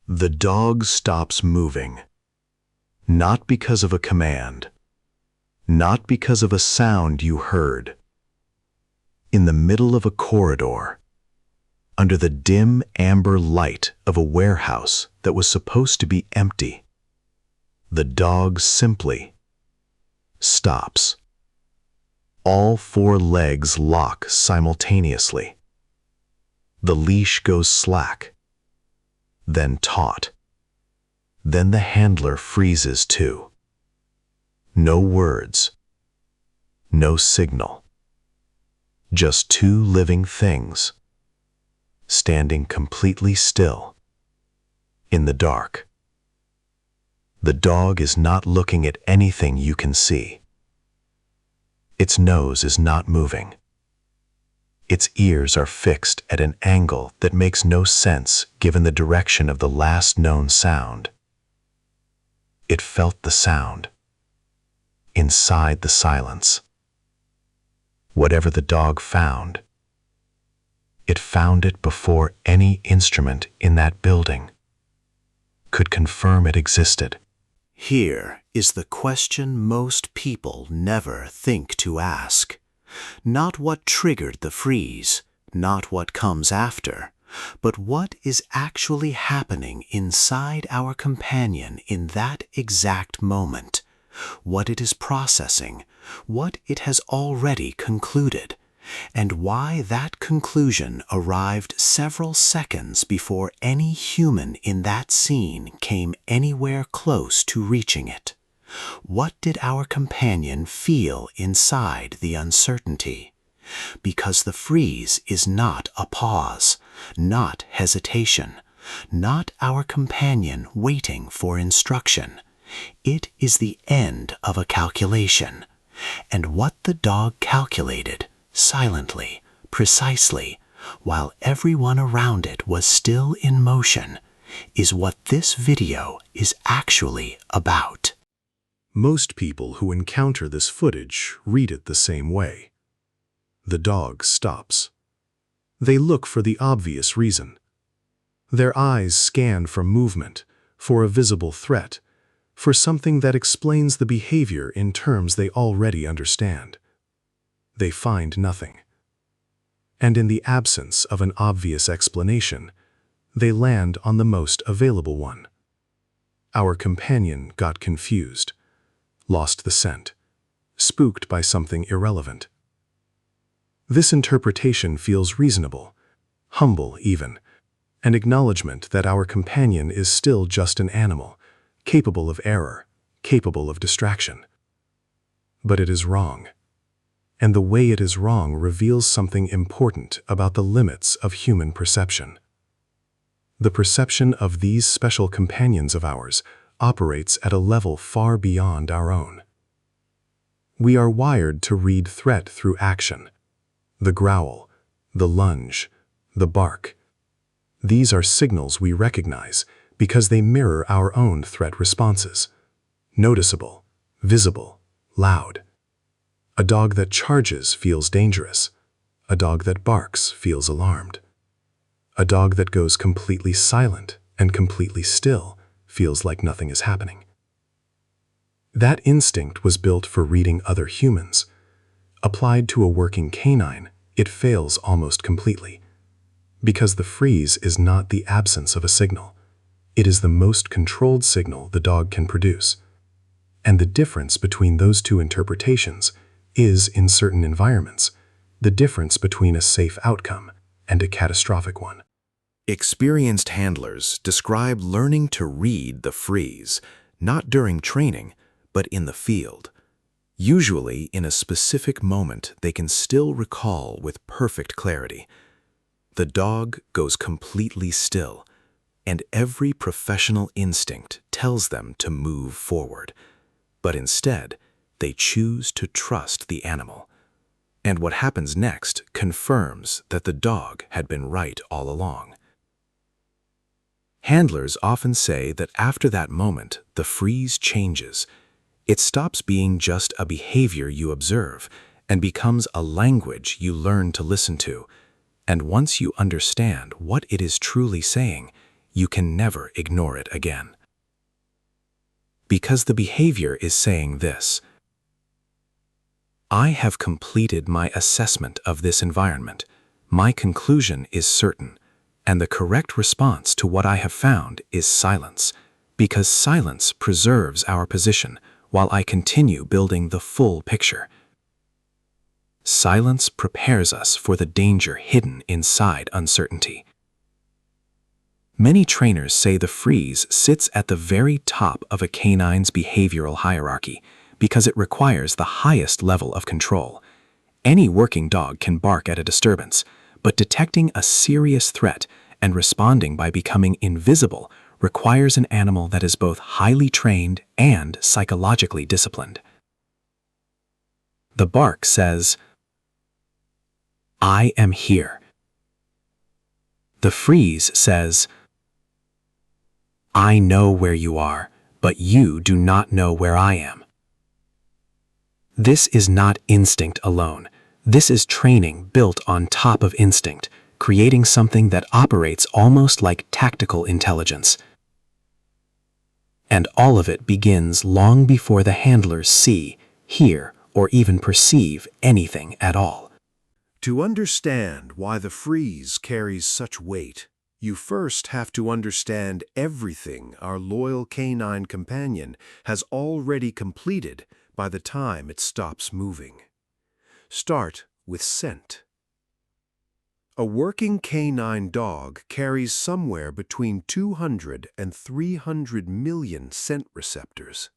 The dog stops moving, not because of a command, not because of a sound you heard. In the middle of a corridor, under the dim amber light of a warehouse that was supposed to be empty, the dog simply stops. All four legs lock simultaneously. The leash goes slack, then taut. Then the handler freezes too. No words, no signal. Just two living things, standing completely still, in the dark. The dog is not looking at anything you can see. Its nose is not moving. Its ears are fixed at an angle that makes no sense given the direction of the last known sound. It felt the sound, inside the silence. Whatever the dog found, it found it before any instrument in that building could confirm it existed. Here is the question most people never think to ask. Not what triggered the freeze, not what comes after, but what is actually happening inside our companion in that exact moment, what it is processing, what it has already concluded, and why that conclusion arrived several seconds before any human in that scene came anywhere close to reaching it. What did our companion feel inside the uncertainty? Because the freeze is not a pause, not hesitation, not our companion waiting for instruction. It is the end of a calculation. And what the dog calculated, silently, precisely, while everyone around it was still in motion, is what this video is actually about. Most people who encounter this footage read it the same way. The dog stops. They look for the obvious reason. Their eyes scan for movement, for a visible threat, for something that explains the behavior in terms they already understand. They find nothing. And in the absence of an obvious explanation, they land on the most available one. Our companion got confused, lost the scent, spooked by something irrelevant. This interpretation feels reasonable, humble even, an acknowledgement that our companion is still just an animal, capable of error, capable of distraction. But it is wrong. And the way it is wrong reveals something important about the limits of human perception. The perception of these special companions of ours operates at a level far beyond our own. We are wired to read threat through action. The growl, the lunge, the bark. These are signals we recognize because they mirror our own threat responses. Noticeable, visible, loud. A dog that charges feels dangerous. A dog that barks feels alarmed. A dog that goes completely silent and completely still feels like nothing is happening. That instinct was built for reading other humans. Applied to a working canine, it fails almost completely. Because the freeze is not the absence of a signal. It is the most controlled signal the dog can produce. And the difference between those two interpretations is, in certain environments, the difference between a safe outcome and a catastrophic one. Experienced handlers describe learning to read the freeze, not during training, but in the field. Usually, in a specific moment, they can still recall with perfect clarity. The dog goes completely still, and every professional instinct tells them to move forward. But instead, they choose to trust the animal. And what happens next confirms that the dog had been right all along. Handlers often say that after that moment, the freeze changes. It stops being just a behavior you observe and becomes a language you learn to listen to. And once you understand what it is truly saying, you can never ignore it again. Because the behavior is saying this: I have completed my assessment of this environment. My conclusion is certain, and the correct response to what I have found is silence, because silence preserves our position while I continue building the full picture. Silence prepares us for the danger hidden inside uncertainty. Many trainers say the freeze sits at the very top of a canine's behavioral hierarchy because it requires the highest level of control. Any working dog can bark at a disturbance, but detecting a serious threat and responding by becoming invisible requires an animal that is both highly trained and psychologically disciplined. The bark says, I am here. The freeze says, I know where you are, but you do not know where I am. This is not instinct alone. This is training built on top of instinct, creating something that operates almost like tactical intelligence. And all of it begins long before the handlers see, hear, or even perceive anything at all. To understand why the freeze carries such weight, you first have to understand everything our loyal canine companion has already completed by the time it stops moving. Start with scent. A working canine dog carries somewhere between 200 and 300 million scent receptors.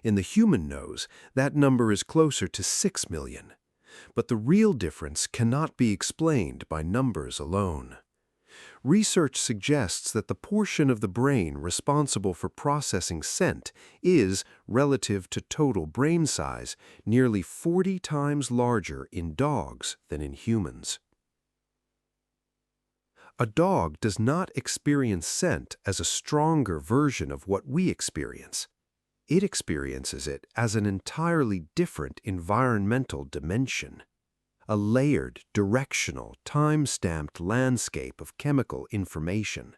In the human nose, that number is closer to 6 million. But the real difference cannot be explained by numbers alone. Research suggests that the portion of the brain responsible for processing scent is, relative to total brain size, nearly 40 times larger in dogs than in humans. A dog does not experience scent as a stronger version of what we experience. It experiences it as an entirely different environmental dimension. A layered, directional, time-stamped landscape of chemical information.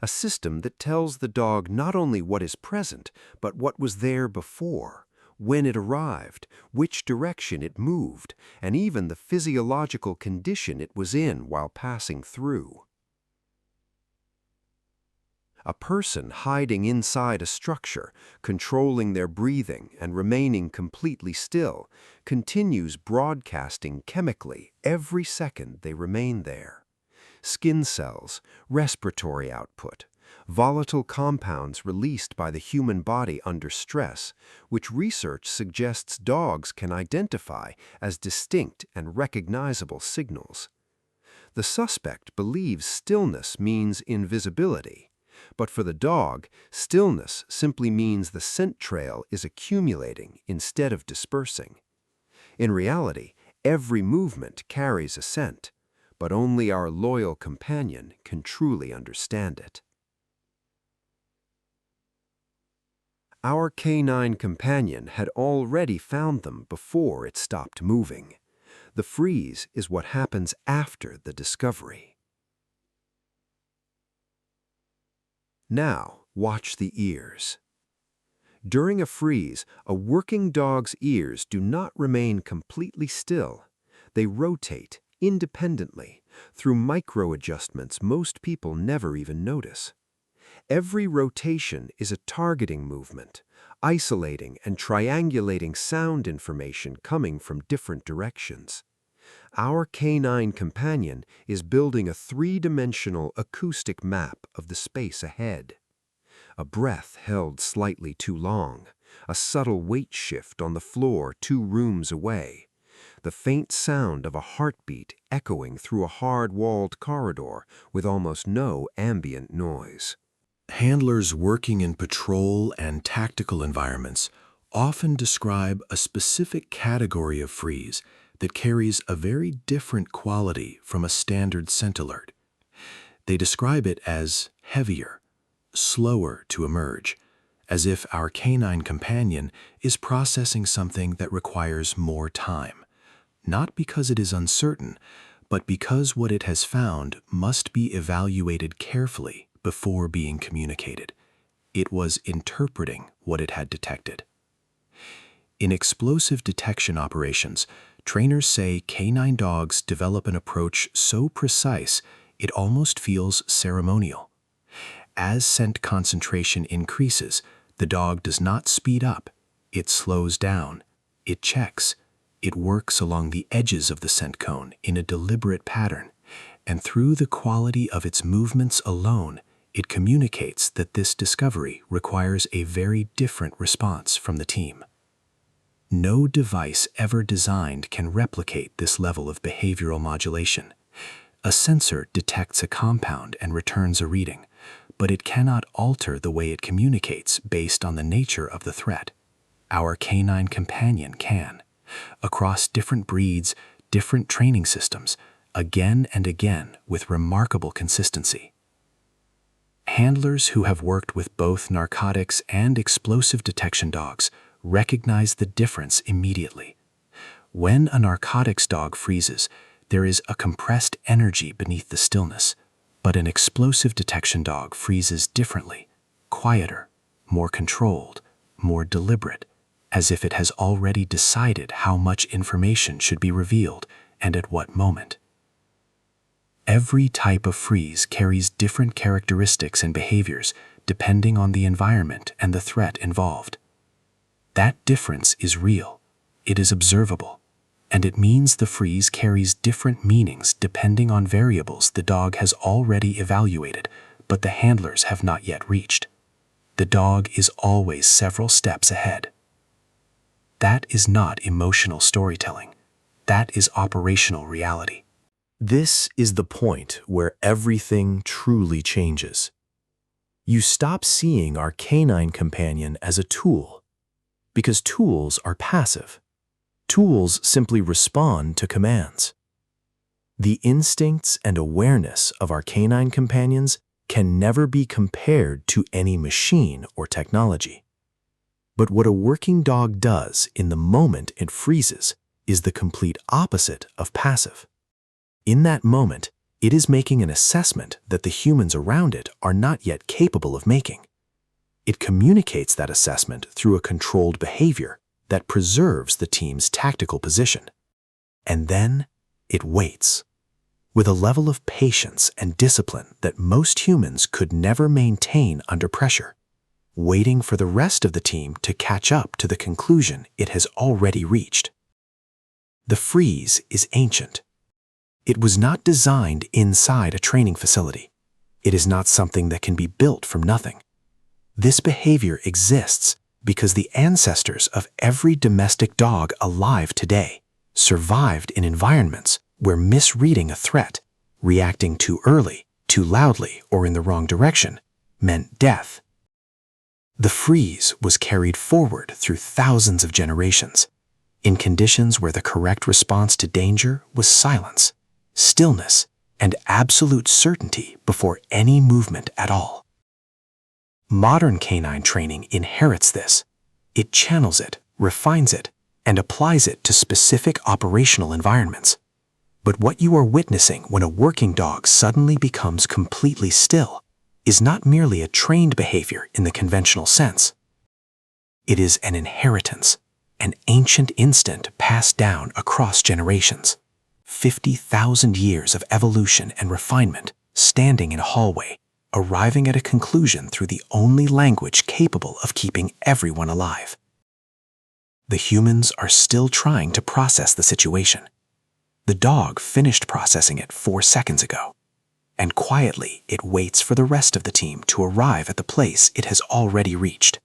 A system that tells the dog not only what is present, but what was there before, when it arrived, which direction it moved, and even the physiological condition it was in while passing through. A person hiding inside a structure, controlling their breathing and remaining completely still, continues broadcasting chemically every second they remain there. Skin cells, respiratory output, volatile compounds released by the human body under stress, which research suggests dogs can identify as distinct and recognizable signals. The suspect believes stillness means invisibility. But for the dog, stillness simply means the scent trail is accumulating instead of dispersing. In reality, every movement carries a scent, but only our loyal companion can truly understand it. Our canine companion had already found them before it stopped moving. The freeze is what happens after the discovery. Now, watch the ears. During a freeze, a working dog's ears do not remain completely still. They rotate independently through micro-adjustments most people never even notice. Every rotation is a targeting movement, isolating and triangulating sound information coming from different directions. Our canine companion is building a three-dimensional acoustic map of the space ahead. A breath held slightly too long, a subtle weight shift on the floor 2 rooms away, the faint sound of a heartbeat echoing through a hard-walled corridor with almost no ambient noise. Handlers working in patrol and tactical environments often describe a specific category of freeze that carries a very different quality from a standard scent alert. They describe it as heavier, slower to emerge, as if our canine companion is processing something that requires more time, not because it is uncertain, but because what it has found must be evaluated carefully before being communicated. It was interpreting what it had detected. In explosive detection operations, trainers say canine dogs develop an approach so precise it almost feels ceremonial. As scent concentration increases, the dog does not speed up, it slows down, it checks, it works along the edges of the scent cone in a deliberate pattern, and through the quality of its movements alone, it communicates that this discovery requires a very different response from the team. No device ever designed can replicate this level of behavioral modulation. A sensor detects a compound and returns a reading, but it cannot alter the way it communicates based on the nature of the threat. Our canine companion can. Across different breeds, different training systems, again and again with remarkable consistency. Handlers who have worked with both narcotics and explosive detection dogs recognize the difference immediately. When a narcotics dog freezes, there is a compressed energy beneath the stillness, but an explosive detection dog freezes differently, quieter, more controlled, more deliberate, as if it has already decided how much information should be revealed and at what moment. Every type of freeze carries different characteristics and behaviors depending on the environment and the threat involved. That difference is real, it is observable, and it means the freeze carries different meanings depending on variables the dog has already evaluated, but the handlers have not yet reached. The dog is always several steps ahead. That is not emotional storytelling. That is operational reality. This is the point where everything truly changes. You stop seeing our canine companion as a tool, because tools are passive. Tools simply respond to commands. The instincts and awareness of our canine companions can never be compared to any machine or technology. But what a working dog does in the moment it freezes is the complete opposite of passive. In that moment, it is making an assessment that the humans around it are not yet capable of making. It communicates that assessment through a controlled behavior that preserves the team's tactical position. And then it waits, with a level of patience and discipline that most humans could never maintain under pressure, waiting for the rest of the team to catch up to the conclusion it has already reached. The freeze is ancient. It was not designed inside a training facility. It is not something that can be built from nothing. This behavior exists because the ancestors of every domestic dog alive today survived in environments where misreading a threat, reacting too early, too loudly, or in the wrong direction, meant death. The freeze was carried forward through thousands of generations, in conditions where the correct response to danger was silence, stillness, and absolute certainty before any movement at all. Modern canine training inherits this. It channels it, refines it, and applies it to specific operational environments. But what you are witnessing when a working dog suddenly becomes completely still is not merely a trained behavior in the conventional sense. It is an inheritance, an ancient instinct passed down across generations. 50,000 years of evolution and refinement standing in a hallway, arriving at a conclusion through the only language capable of keeping everyone alive. The humans are still trying to process the situation. The dog finished processing it 4 seconds ago, and quietly it waits for the rest of the team to arrive at the place it has already reached.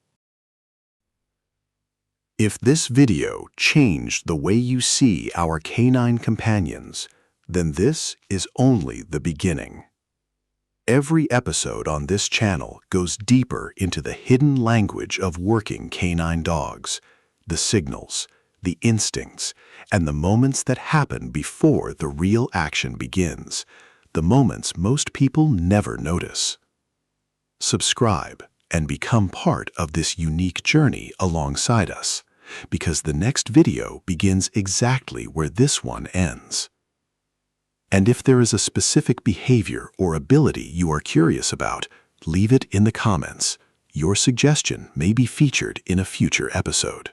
If this video changed the way you see our canine companions, then this is only the beginning. Every episode on this channel goes deeper into the hidden language of working canine dogs, the signals, the instincts, and the moments that happen before the real action begins, the moments most people never notice. Subscribe and become part of this unique journey alongside us, because the next video begins exactly where this one ends. And if there is a specific behavior or ability you are curious about, Leave it in the comments. Your suggestion may be featured in a future episode.